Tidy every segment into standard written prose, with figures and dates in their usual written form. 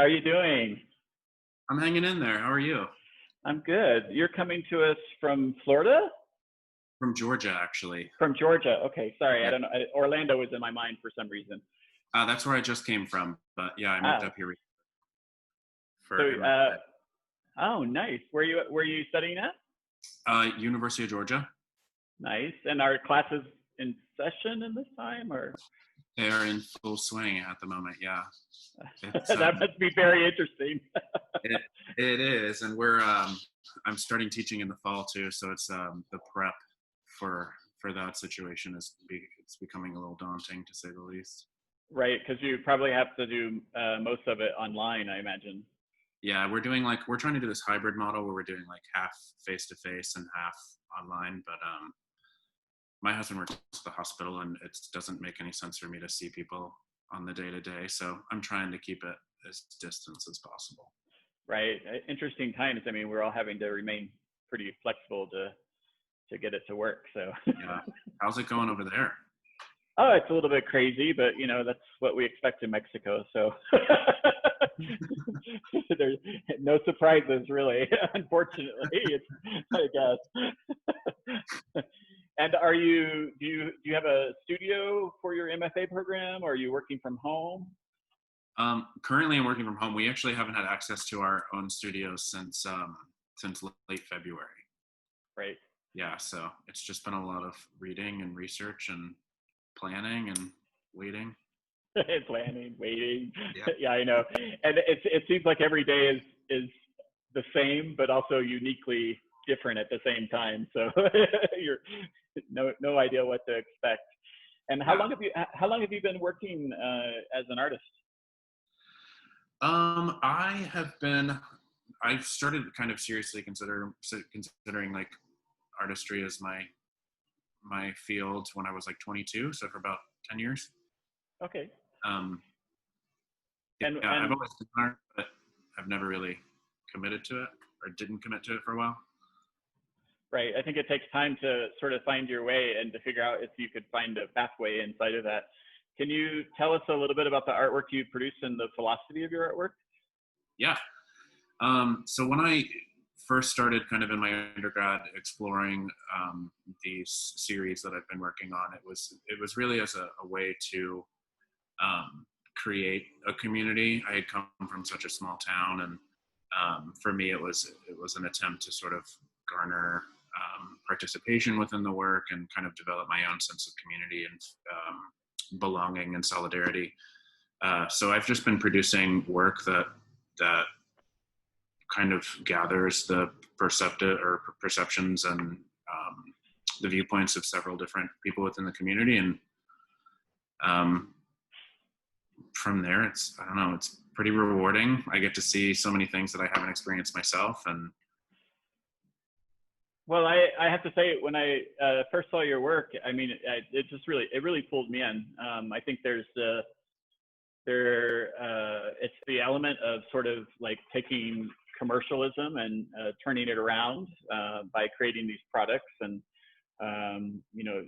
How are you doing? I'm hanging in there. How are you? I'm good. You're coming to us from Florida? From Georgia, actually. From Georgia. Okay, sorry. I Yep. don't know. Orlando was in my mind for some reason. That's where I just came from. But yeah, I moved up here for So, MFA. oh, nice. Where you studying at? University of Georgia. Nice. And are classes in session in this time, or? They are in full swing at the moment. Yeah, That must be very interesting. it is, and I'm starting teaching in the fall too. So it's the prep for that situation it's becoming a little daunting, to say the least. Right, because you probably have to do most of it online, I imagine. Yeah, we're trying to do this hybrid model where we're doing like half face-to-face and half online. But my husband works at the hospital, and it doesn't make any sense for me to see people on the day-to-day. So I'm trying to keep it as distance as possible. Right. Interesting times. I mean, we're all having to remain pretty flexible to get it to work. So. Yeah. How's it going over there? Oh, it's a little bit crazy, but you know, that's what we expect in Mexico. So there's no surprises really, unfortunately, I guess. And do you have a studio for your MFA program, or are you working from home? Currently I'm working from home. We actually haven't had access to our own studios since late February. Right. Yeah, so it's just been a lot of reading and research and planning and waiting. Planning, waiting. Yeah, I know. And it seems like every day is the same, but also uniquely different at the same time. So you're no idea what to expect. And how long have you been working as an artist? I've started kind of seriously considering like artistry as my field when I was like 22, so for about 10 years. Okay. And I've always done art, but I've never really committed to it, or didn't commit to it for a while. Right. I think it takes time to sort of find your way and to figure out if you could find a pathway inside of that. Can you tell us a little bit about the artwork you produce and the philosophy of your artwork? Yeah. So when I first started kind of in my undergrad exploring these series that I've been working on, it was really as a way to create a community. I had come from such a small town, and for me it was an attempt to sort of garner participation within the work and kind of develop my own sense of community and belonging and solidarity. So I've just been producing work that kind of gathers the perceptions and the viewpoints of several different people within the community. And from there, it's pretty rewarding. I get to see so many things that I haven't experienced myself. And well, I have to say, when I first saw your work, I mean, it really pulled me in. I think it's the element of sort of like taking commercialism and turning it around by creating these products and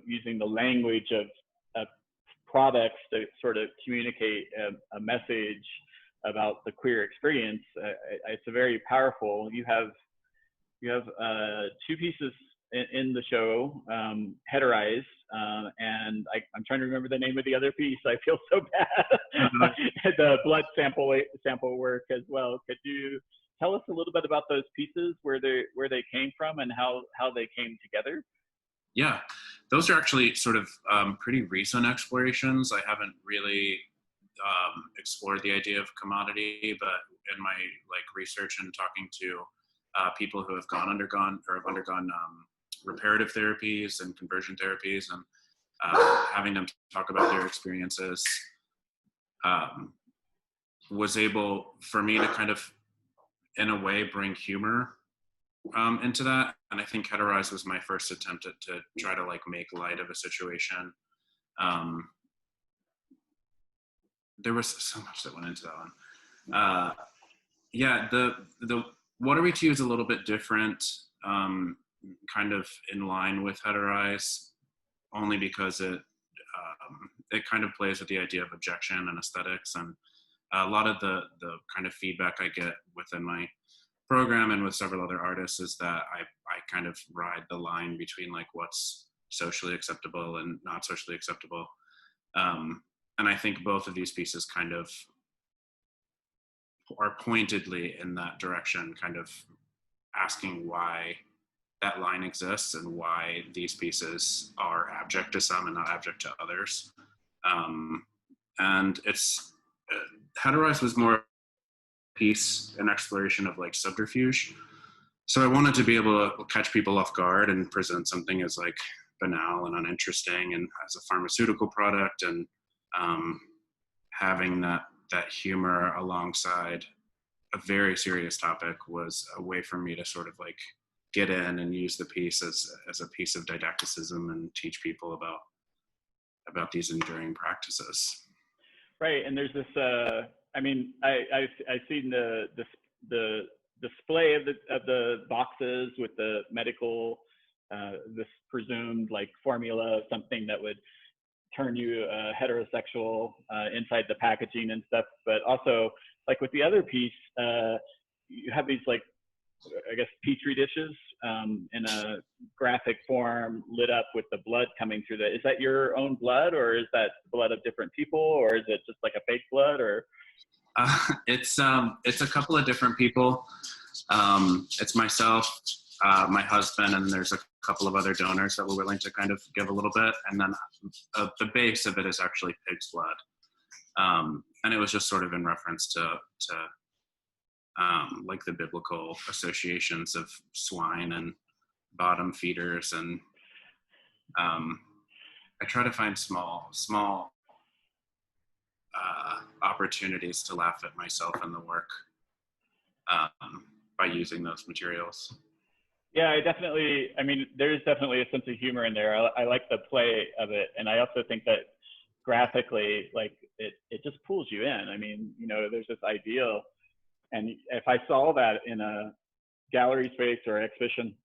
using the language of products to sort of communicate a message about the queer experience. It's a very powerful. You have two pieces in the show, Heterize, and I'm trying to remember the name of the other piece. I feel so bad. The blood sample work as well. Could you tell us a little bit about those pieces, where they came from and how they came together? Yeah, those are actually sort of pretty recent explorations. I haven't really explored the idea of commodity, but in my research and talking to people who have undergone reparative therapies and conversion therapies, and having them talk about their experiences, was able for me to kind of, in a way, bring humor into that. And I think Heterize was my first attempt to try to make light of a situation. There was so much that went into that one. Yeah, the What Are We To is a little bit different, kind of in line with Heterize, only because it kind of plays with the idea of objection and aesthetics, and a lot of the kind of feedback I get within my program and with several other artists is that I kind of ride the line between like what's socially acceptable and not socially acceptable. And I think both of these pieces kind of are pointedly in that direction, kind of asking why that line exists and why these pieces are abject to some and not abject to others. And it's, Heterise was more piece, an exploration of like subterfuge. So I wanted to be able to catch people off guard and present something as like banal and uninteresting and as a pharmaceutical product, and having that humor alongside a very serious topic was a way for me to sort of like get in and use the piece as a piece of didacticism and teach people about these enduring practices. Right, and there's this. I mean, I've seen the display of the boxes with the medical, this presumed like formula, something that would turn you heterosexual inside the packaging and stuff. But also, like with the other piece, you have these like, I guess, petri dishes in a graphic form, lit up with the blood coming through that. Is that your own blood, or is that blood of different people, or is it just like a fake blood, or? It's a couple of different people. It's myself, my husband, and there's a couple of other donors that were willing to kind of give a little bit. And then the base of it is actually pig's blood. And it was just sort of in reference to like the biblical associations of swine and bottom feeders. And I try to find small opportunities to laugh at myself and the work by using those materials. Yeah, I mean, there's definitely a sense of humor in there. I like the play of it. And I also think that graphically, like it just pulls you in. I mean, you know, there's this ideal. And if I saw that in a gallery space or exhibition,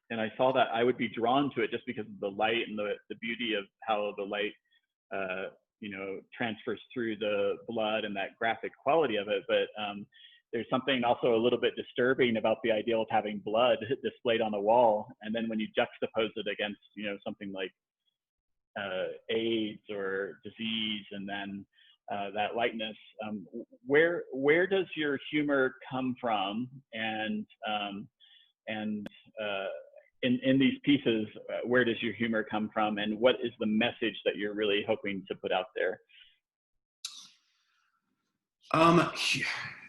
and I saw that, I would be drawn to it just because of the light and the beauty of how the light, you know, transfers through the blood and that graphic quality of it. But there's something also a little bit disturbing about the idea of having blood displayed on a wall. And then when you juxtapose it against, you know, something like AIDS or disease, and then that lightness, where does your humor come from? And in these pieces, where does your humor come from, and what is the message that you're really hoping to put out there?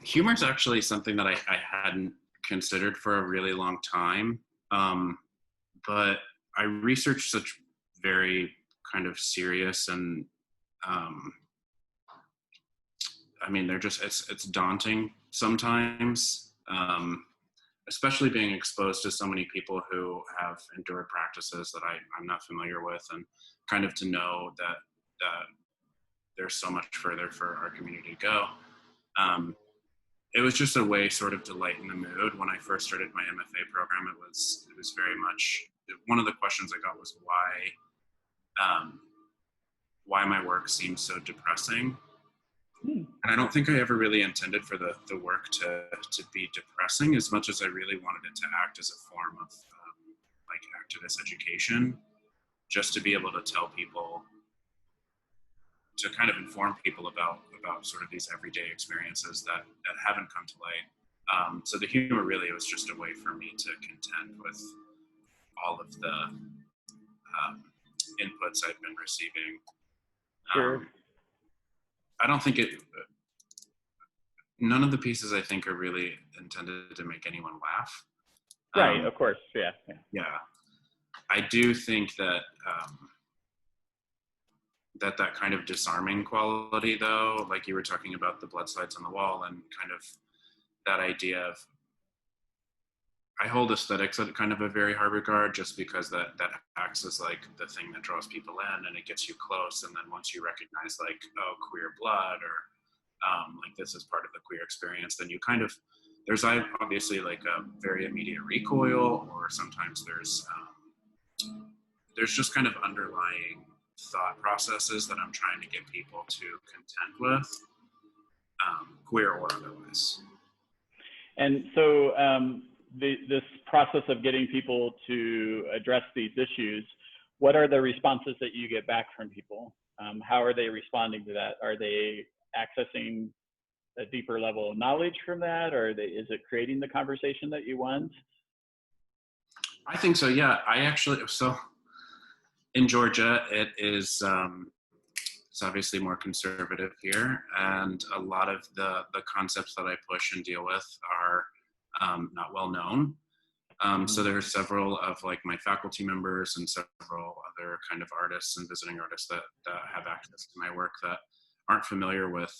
Humor is actually something that I hadn't considered for a really long time, but I researched such very kind of serious and I mean, they're just, it's daunting sometimes, especially being exposed to so many people who have endured practices that I'm not familiar with, and kind of to know that there's so much further for our community to go. It was just a way sort of to lighten the mood. When I first started my MFA program, it was very much, one of the questions I got was why my work seems so depressing. And I don't think I ever really intended for the work to be depressing as much as I really wanted it to act as a form of like activist education, just to be able to tell people, to kind of inform people about sort of these everyday experiences that haven't come to light. So the humor really was just a way for me to contend with all of the inputs I've been receiving. Sure. I don't think none of the pieces I think are really intended to make anyone laugh. Right, of course, yeah. Yeah. I do think that that kind of disarming quality, though, like you were talking about the blood slides on the wall, and kind of that idea of, I hold aesthetics at kind of a very high regard, just because that acts as like the thing that draws people in, and it gets you close. And then once you recognize like, oh, queer blood, or like this is part of the queer experience, then you kind of, there's obviously like a very immediate recoil, or sometimes there's just kind of underlying thought processes that I'm trying to get people to contend with. queer or otherwise. And so this process of getting people to address these issues, what are the responses that you get back from people? How are they responding to that? Are they accessing a deeper level of knowledge from that, or is it creating the conversation that you want? I think so, yeah. So in Georgia, it's obviously more conservative here, and a lot of the concepts that I push and deal with are not well known. So there are several of like my faculty members and several other kind of artists and visiting artists that have access to my work that aren't familiar with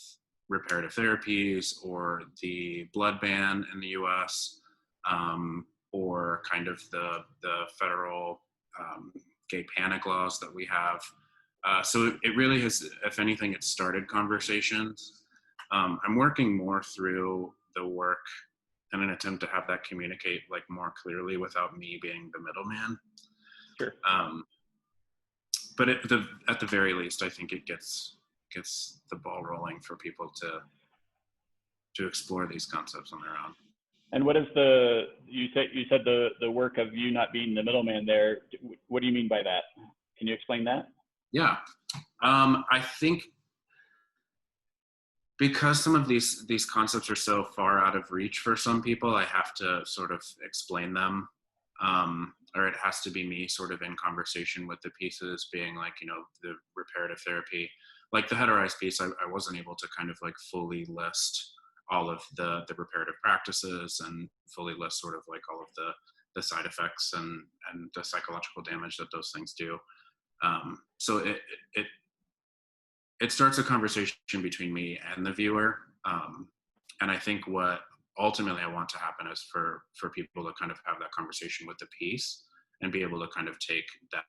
reparative therapies or the blood ban in the US, or kind of the federal gay panic laws that we have. So it really has, if anything, it started conversations. I'm working more through the work in an attempt to have that communicate like more clearly without me being the middleman. Sure. But at the very least, I think it gets the ball rolling for people to explore these concepts on their own. And what is you said the work of you not being the middleman there, what do you mean by that? Can you explain that? Yeah, I think because some of these concepts are so far out of reach for some people, I have to sort of explain them, or it has to be me sort of in conversation with the pieces, being like, you know, the reparative therapy, like the heterized piece, I wasn't able to kind of like fully list all of the reparative practices and fully list sort of like all of the side effects and the psychological damage that those things do. So it starts a conversation between me and the viewer. And I think what ultimately I want to happen is for people to kind of have that conversation with the piece and be able to kind of take that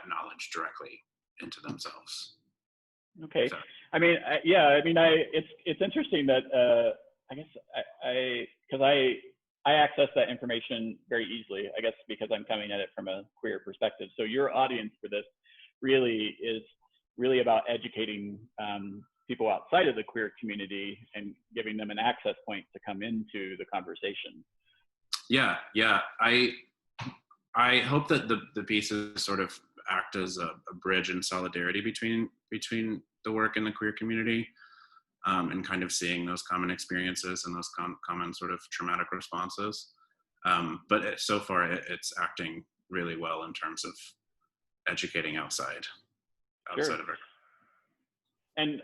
knowledge directly into themselves. Okay. So. I mean, it's interesting that I guess because I access that information very easily, I guess, because I'm coming at it from a queer perspective. So your audience for this really is really about educating people outside of the queer community and giving them an access point to come into the conversation. Yeah. I hope that the pieces sort of act as a bridge in solidarity between the work and the queer community, and kind of seeing those common experiences and those common sort of traumatic responses. But so far, it's acting really well in terms of educating outside Sure. of it. And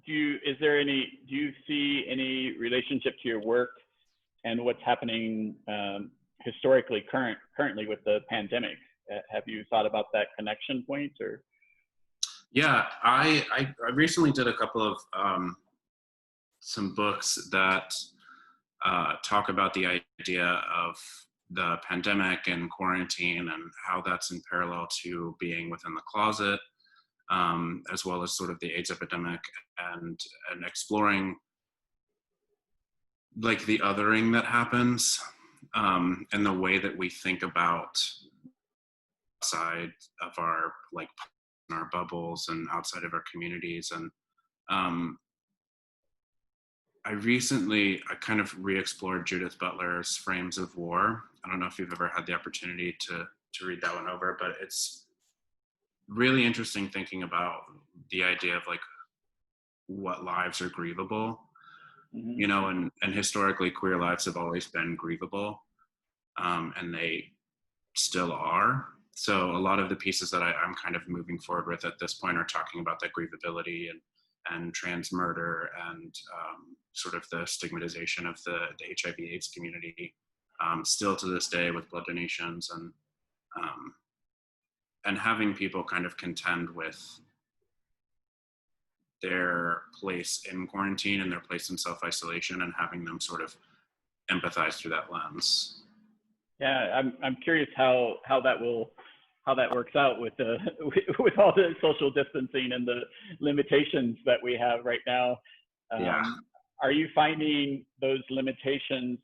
do you see any relationship to your work and what's happening historically currently with the pandemic? Have you thought about that connection point, or? Yeah, I recently did a couple of some books that talk about the idea of the pandemic and quarantine and how that's in parallel to being within the closet, as well as sort of the AIDS epidemic and exploring like the othering that happens, and the way that we think about outside of our our bubbles and outside of our communities. And I kind of re-explored Judith Butler's Frames of War. I don't know if you've ever had the opportunity to read that one over, but it's really interesting thinking about the idea of like what lives are grievable. Mm-hmm. You know, and historically queer lives have always been grievable, and they still are. So a lot of the pieces that I'm kind of moving forward with at this point are talking about that grievability and trans murder and sort of the stigmatization of the HIV/AIDS community, still to this day with blood donations, and having people kind of contend with their place in quarantine and their place in self-isolation, and having them sort of empathize through that lens. Yeah, I'm curious how that works out with with all the social distancing and the limitations that we have right now. Yeah. Are you finding those limitations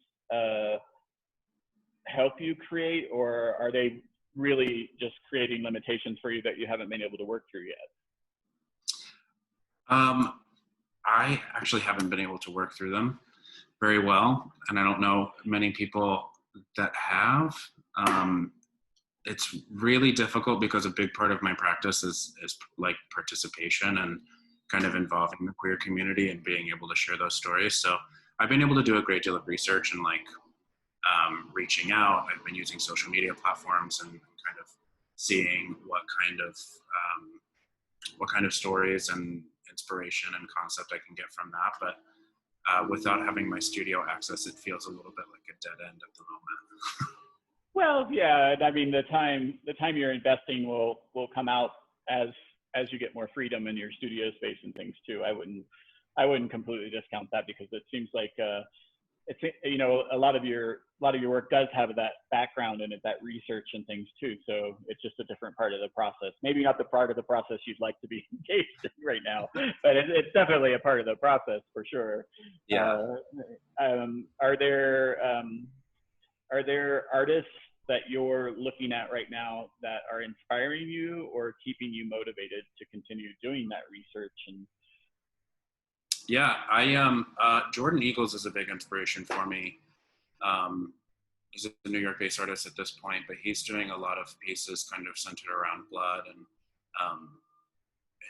help you create, or are they really just creating limitations for you that you haven't been able to work through yet? I actually haven't been able to work through them very well, and I don't know many people that have. It's really difficult because a big part of my practice is like participation and kind of involving the queer community and being able to share those stories. So I've been able to do a great deal of research and like reaching out. I've been using social media platforms and kind of seeing what kind of stories and inspiration and concept I can get from that. But without having my studio access, it feels a little bit like a dead end at the moment. Well, yeah, I mean, the time you're investing will come out as you get more freedom in your studio space and things too. I wouldn't completely discount that, because it seems like it's, you know, a lot of your work does have that background in it, that research and things too. So it's just a different part of the process. Maybe not the part of the process you'd like to be engaged in right now, but it's definitely a part of the process for sure. Yeah. Are there artists that you're looking at right now that are inspiring you or keeping you motivated to continue doing that research? And yeah, Jordan Eagles is a big inspiration for me. He's a New York-based artist at this point, but he's doing a lot of pieces kind of centered around blood. And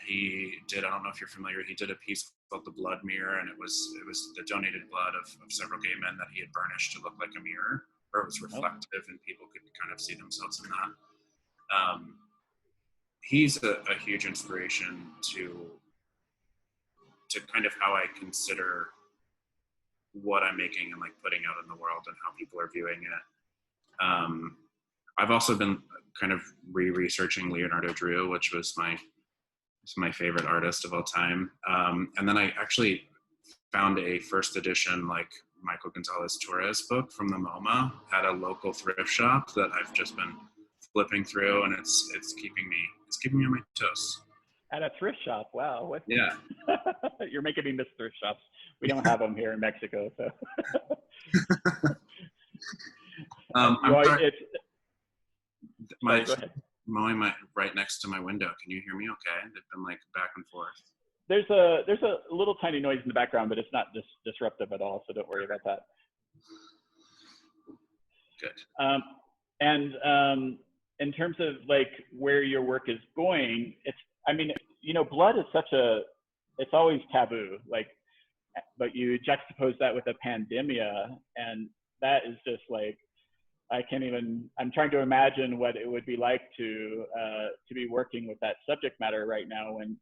he did, I don't know if you're familiar, he did a piece called The Blood Mirror, and it was the donated blood of several gay men that he had burnished to look like a mirror, or it was reflective and people could kind of see themselves in that. He's a huge inspiration to kind of how I consider what I'm making and like putting out in the world and how people are viewing it. I've also been kind of researching Leonardo Drew, which was my favorite artist of all time. And then I actually found a first edition like Michael Gonzalez Torres book from the MoMA at a local thrift shop that I've just been flipping through, and it's keeping me on my toes. At a thrift shop, wow! What? Yeah. You're making me miss thrift shops. We don't have them here in Mexico, so. Go ahead. Mowing right next to my window. Can you hear me? Okay. They've been like back and forth. There's a little tiny noise in the background, but it's not disruptive at all, so don't worry about that. Good. And in terms of like where your work is going, I mean, you know, blood is it's always taboo, like, but you juxtapose that with a pandemia, and that is just like, I'm trying to imagine what it would be like to be working with that subject matter right now when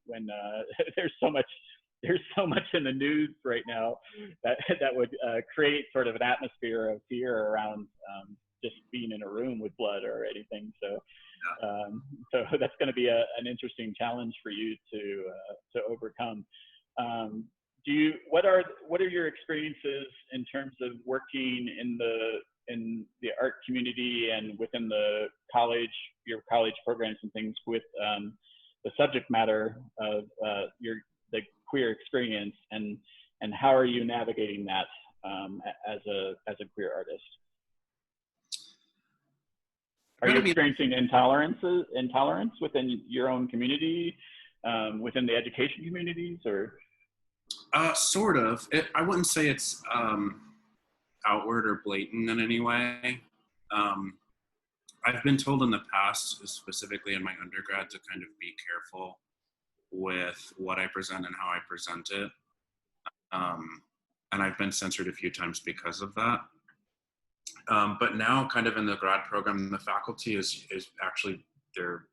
there's so much in the news right now that would create sort of an atmosphere of fear around just being in a room with blood or anything. So that's going to be an interesting challenge for you to overcome. What are your experiences in terms of working in the art community and within your college programs and things with the subject matter of the queer experience, and how are you navigating that as a queer artist? Are you experiencing intolerance within your own community, within the education communities, or? Sort of. I wouldn't say it's outward or blatant in any way. I've been told in the past, specifically in my undergrad, to kind of be careful with what I present and how I present it. And I've been censored a few times because of that. But now kind of in the grad program, the faculty is actually, their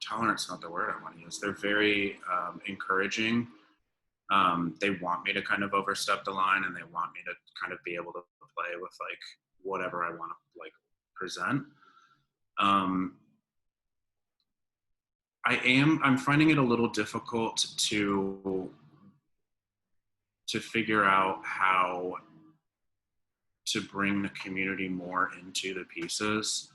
tolerance, not the word I want to use. They're very encouraging. They want me to kind of overstep the line, and they want me to kind of be able to play with like whatever I want to like present. I'm finding it a little difficult to figure out how to bring the community more into the pieces.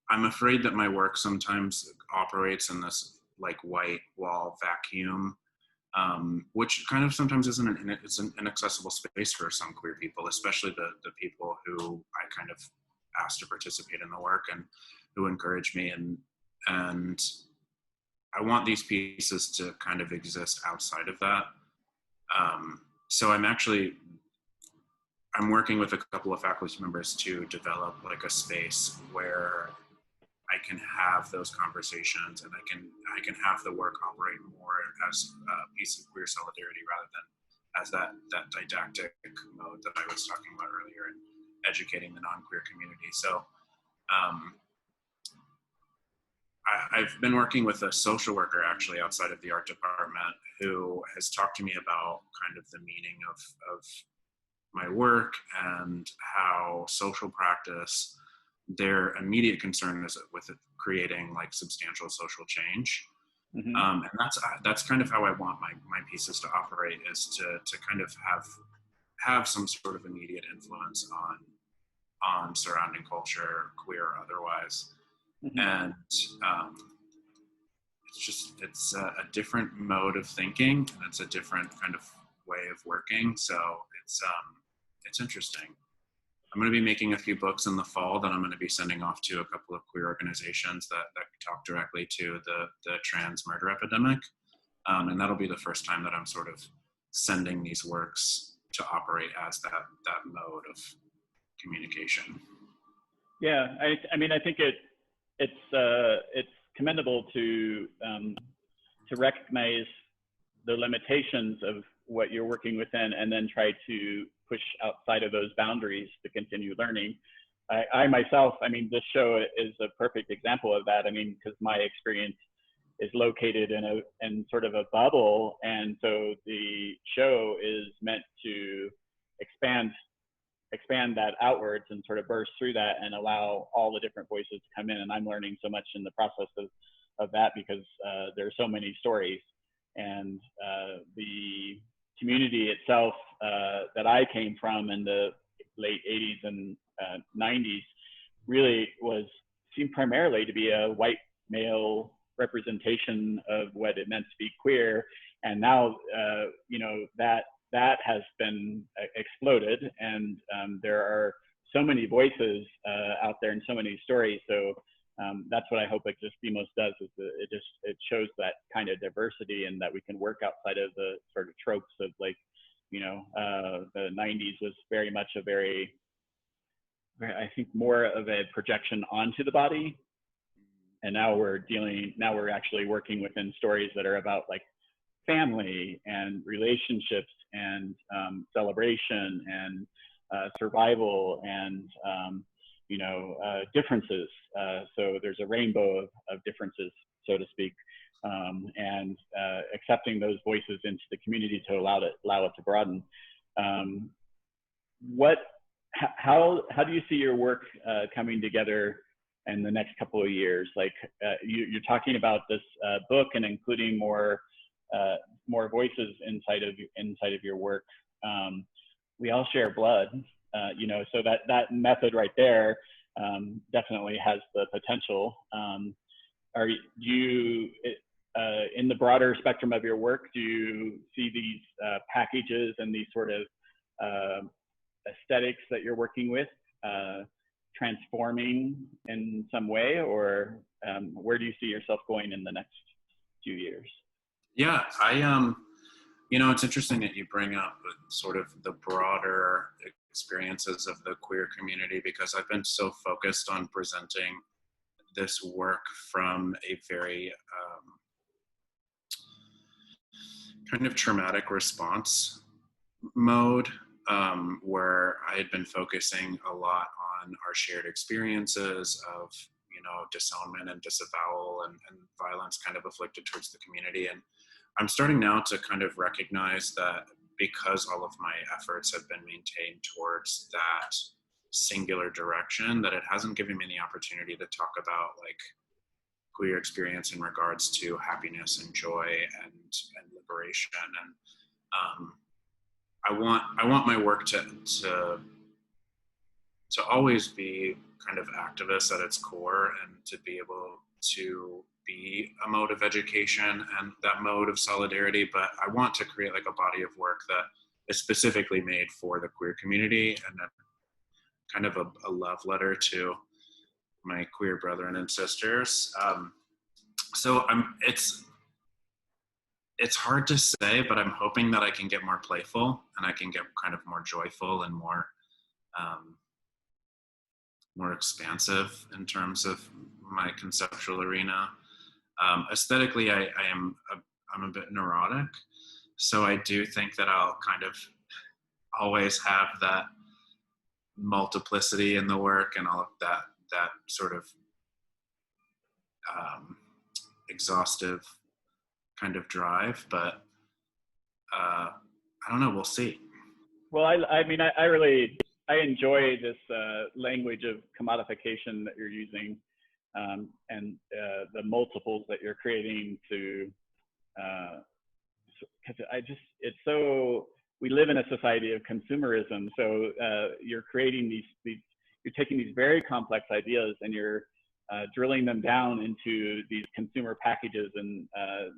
I'm afraid that my work sometimes operates in this like white wall vacuum, which kind of sometimes it's an inaccessible space for some queer people, especially the people who I kind of asked to participate in the work and who encourage me. And I want these pieces to kind of exist outside of that. So I'm working with a couple of faculty members to develop like a space where I can have those conversations, and I can have the work operate more as a piece of queer solidarity rather than as that didactic mode that I was talking about earlier in educating the non-queer community. So I've been working with a social worker actually outside of the art department who has talked to me about kind of the meaning of my work and how social practice, their immediate concern is with it creating like substantial social change. Mm-hmm. And that's kind of how I want my pieces to operate, is to kind of have some sort of immediate influence on surrounding culture, queer or otherwise. Mm-hmm. And it's a different mode of thinking, and it's a different kind of way of working. So it's interesting. I'm going to be making a few books in the fall that I'm going to be sending off to a couple of queer organizations that talk directly to the trans murder epidemic. And that'll be the first time that I'm sort of sending these works to operate as that mode of communication. Yeah, I mean, I think it's commendable to recognize the limitations of what you're working within, and then try to push outside of those boundaries to continue learning. I myself, I mean, this show is a perfect example of that. I mean, because my experience is located in sort of a bubble, and so the show is meant to expand that outwards and sort of burst through that and allow all the different voices to come in. And I'm learning so much in the process of that, because there are so many stories, and the community itself that I came from in the late 80s and 90s really seemed primarily to be a white male representation of what it meant to be queer. And now, you know, that has been exploded, and there are so many voices out there and so many stories. So that's what I hope Existimos does, is it shows that kind of diversity, and that we can work outside of the sort of tropes of, like, you know, the 90s was very much I think more of a projection onto the body. And now we're actually working within stories that are about like family and relationships and celebration and survival and you know, differences. So there's a rainbow of differences, so to speak, and accepting those voices into the community to allow it to broaden. How do you see your work coming together in the next couple of years? Like you're talking about this book and including more voices inside of your work. We all share blood, you know, so that method right there definitely has the potential. Are you in the broader spectrum of your work, do you see these packages and these sort of aesthetics that you're working with transforming in some way, or where do you see yourself going in the next few years? Yeah, you know, it's interesting that you bring up sort of the broader experiences of the queer community, because I've been so focused on presenting this work from a very kind of traumatic response mode, where I had been focusing a lot on our shared experiences of, you know, disownment and disavowal and violence kind of afflicted towards the community. And I'm starting now to kind of recognize that because all of my efforts have been maintained towards that singular direction, that it hasn't given me the opportunity to talk about like queer experience in regards to happiness and joy and liberation. And I want my work to always be kind of activist at its core, and to be able to be a mode of education and that mode of solidarity. But I want to create like a body of work that is specifically made for the queer community, and then kind of a love letter to my queer brethren and sisters. So it's hard to say, but I'm hoping that I can get more playful and I can get kind of more joyful and more more expansive in terms of my conceptual arena. Aesthetically, I'm a bit neurotic, so I do think that I'll kind of always have that multiplicity in the work and all of that sort of exhaustive kind of drive, but I don't know, we'll see. Well, I mean, I really, I enjoy this language of commodification that you're using, and the multiples that you're creating to, because it's so, we live in a society of consumerism. So you're creating these, you're taking these very complex ideas and you're drilling them down into these consumer packages and,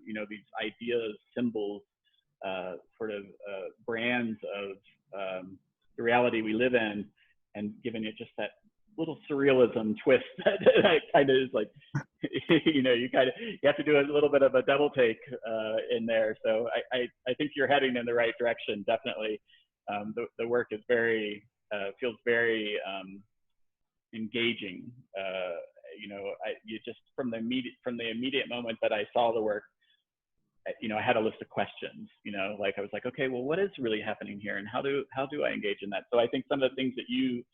you know, these ideas, symbols, sort of brands of the reality we live in, and giving it just that little surrealism twist that kind of is like, you know, you have to do a little bit of a double take in there. So I think you're heading in the right direction. Definitely, the work is very feels very engaging. You know, you just from the immediate moment that I saw the work, you know, I had a list of questions, you know, like I was like, okay, well, what is really happening here, and how do I engage in that? So I think some of the things that you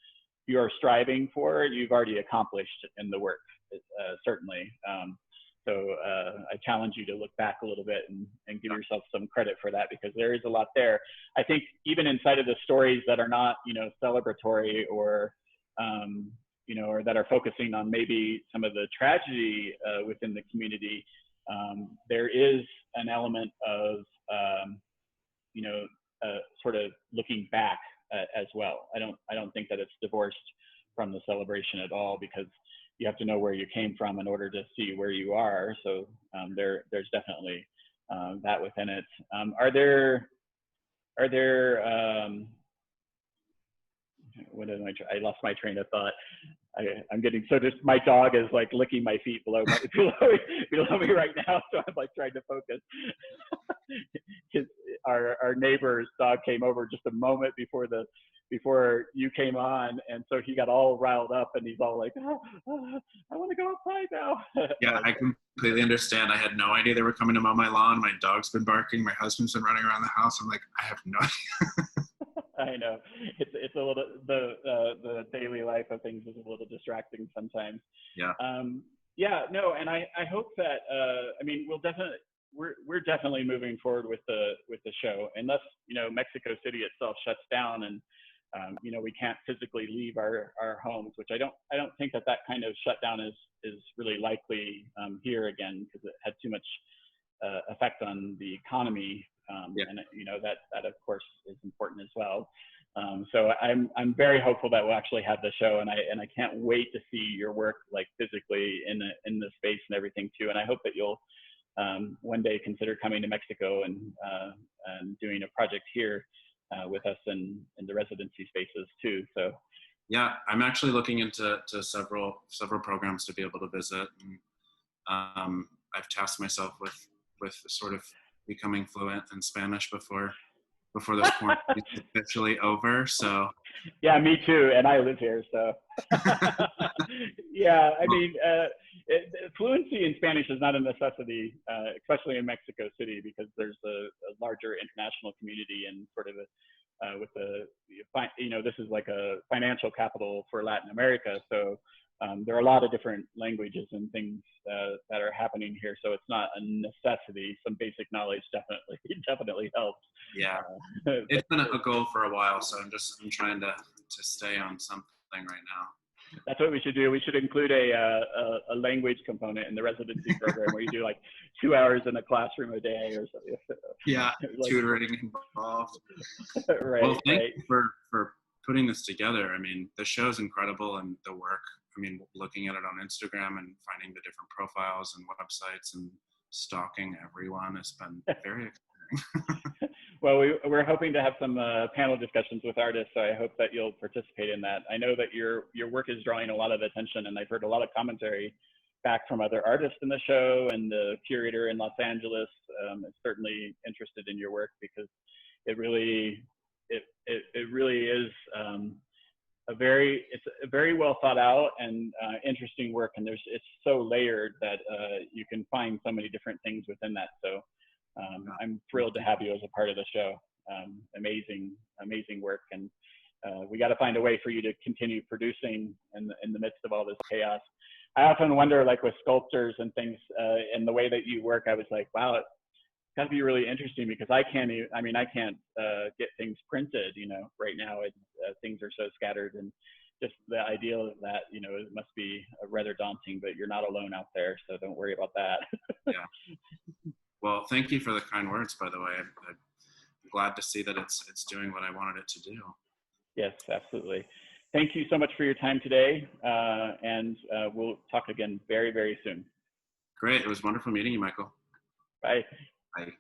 are striving for, you've already accomplished in the work, certainly. So I challenge you to look back a little bit and give yourself some credit for that, because there is a lot there. I think even inside of the stories that are not, you know, celebratory or, you know, or that are focusing on maybe some of the tragedy within the community, there is an element of, you know, sort of looking back as well. I don't think that it's divorced from the celebration at all, because you have to know where you came from in order to see where you are. So there's definitely that within it. Are there I lost my train of thought. I'm getting so just, my dog is like licking my feet below me right now, so I'm like trying to focus. Our neighbor's dog came over just a moment before you came on, and so he got all riled up and he's all like, I want to go outside now. Yeah, I completely understand. I had no idea they were coming to mow my lawn. My dog's been barking. My husband's been running around the house. I'm like, I have no idea. I know it's a little, the daily life of things is a little distracting sometimes. Yeah. Yeah. No, and I hope that I mean, we're definitely moving forward with the show, unless, you know, Mexico City itself shuts down and you know, we can't physically leave our homes, which I don't think that kind of shutdown is really likely here again, because it had too much effect on the economy. Yeah. And you know, that of course is important as well. So I'm very hopeful that we'll actually have the show, and I can't wait to see your work like physically in the space and everything too. And I hope that you'll one day consider coming to Mexico and doing a project here with us in the residency spaces too. So yeah, I'm actually looking into several programs to be able to visit. And, I've tasked myself with sort of becoming fluent in Spanish before this quarantine is officially over. So yeah, me too, and I live here, so yeah. I mean, fluency in Spanish is not a necessity, especially in Mexico City, because there's a larger international community, and sort of with you know, this is like a financial capital for Latin America, so there are a lot of different languages and things that are happening here, so it's not a necessity. Some basic knowledge definitely helps. Yeah, it's been a goal for a while, so I'm trying to stay on something right now. That's what we should do. We should include a language component in the residency program where you do like 2 hours in a classroom a day or something. Yeah, like, tutoring involved. Right. Well, thank you for putting this together. I mean, the show's incredible, and the work, I mean, looking at it on Instagram and finding the different profiles and websites and stalking everyone has been very exciting. Well, we're hoping to have some panel discussions with artists, so I hope that you'll participate in that. I know that your work is drawing a lot of attention, and I've heard a lot of commentary back from other artists in the show, and the curator in Los Angeles is certainly interested in your work, because it really is it's a very well thought out and interesting work, and it's so layered that you can find so many different things within that. So I'm thrilled to have you as a part of the show. Amazing work, and we got to find a way for you to continue producing in the midst of all this chaos. I often wonder, like with sculptors and things, and the way that you work, I was like, wow, it's got to be really interesting, because I can't get things printed, right now. Things are so scattered, and just the idea of that, it must be rather daunting, but you're not alone out there, so don't worry about that. Yeah. Well, thank you for the kind words, by the way. I'm glad to see that it's doing what I wanted it to do. Yes, absolutely. Thank you so much for your time today, and we'll talk again very, very soon. Great. It was wonderful meeting you, Michael. Bye. Bye.